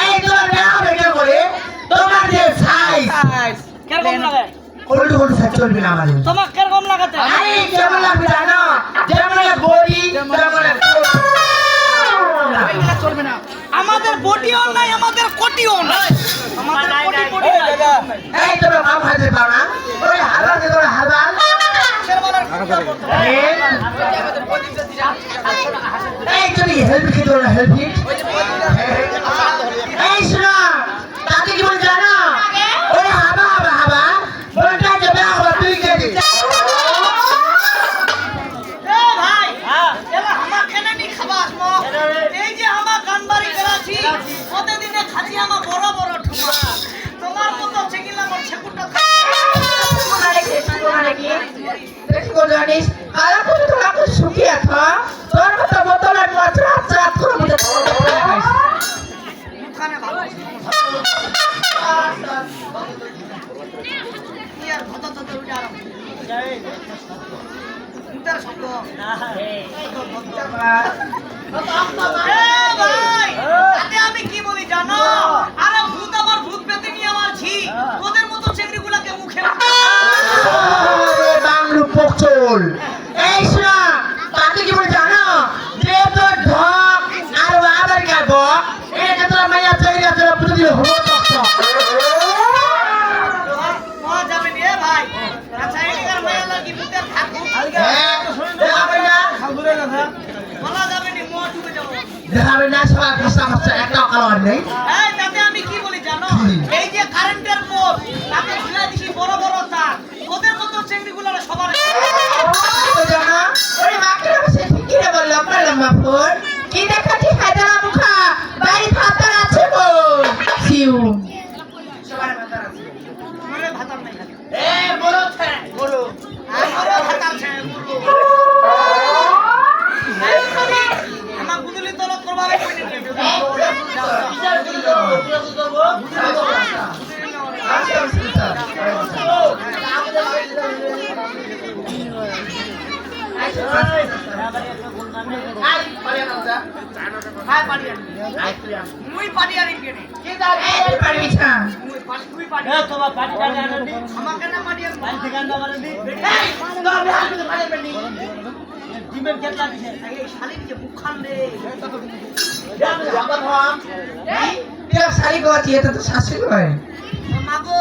এই তোমার নাম রেখে বলে তোমার যে সাইজ কিরকম লাগে ওলু ওলু সাইজ চলবে না আমাদের তোমার কিরকম লাগাতে আরে কেমন লাগবে জানো যেমন বডি তেমন চলবে না আমাদের বডিও নাই আমাদের কোটিও নাই আমাদের কোটি এই তোমরা মাম খাইতে পাও না ওই হালকা দে তোরা হালকা এই তুমি হেল্প কি তোরা হেল্প এই শোনো তাতে কি বল জানো ওই হাবা হাবা হাবা বলটা যাবে হাবা তুই কে দিস এ ভাই এলা হামা কেনে নি খাবাস মো এই যে হামা কানবাড়ি করাছি প্রতিদিনে খাজি হামা বড় বড় ঠুমা তোমার মতো চেকিলা মোর ছেকুটা দেখো জানিস আরে তুমি তো রাত শুকিয়ে থা তোর মতো বোতল আর মাছ রাত রাত করে মতো মুখানে ভালো ইয়ার ভত ভত উঠা আরাম ইন্টার শব্দ না ভাই তাতে আমি কি বলি জানো আরে ভূত আমার ভূত পেতে নিয়ে আমার ছি তোদের মতো চেংড়িগুলাকে মুখে বাংলু পকচল এই শোনা তাতে কি বলে জানো যে তোর ঢক আর আবার গাব এই যে তোর মাইয়া চাইরা তোর প্রতিদিন হলো তক্ত পাওয়া যাবে নি এ ভাই আচ্ছা এদিকের মায়া লাগি ভূতের ঠাকুর দেখাবে না বলা যাবে নি মোয়া ডুবে যাবো দেখাবে না সবাই কষ্ট করছে একটা কালার নেই এই তাতে আমি কি বলি জানো এই যে কারেন্টের পোল তাতে ঝুলাই দিছি বড় বড় তার ওদের মতো চেংড়িগুলার সবার তো জানো ওই মাকে বসে ঠিকই রে বললো লম্বা ফোন কি দেখাচ্ছি হায়দ্রা মুখা বাড়ি ভাতার আছে বল সিউ সবার ভাতার আছে আমারে ভাতার নাই খালি এ বড় ছে বড় আমারও ভাতার আছে আমার গুদুলি তলব করবারে কই নি মুই পাড়ি আনি কেনে তুই পাড়ি আমাকে না পাড়ি আনি ডিমের কেটলা দিছে এই শালি দিছে মুখান রে শাড়ি গাছি এটা তো শাশুড়ি হয় মাগো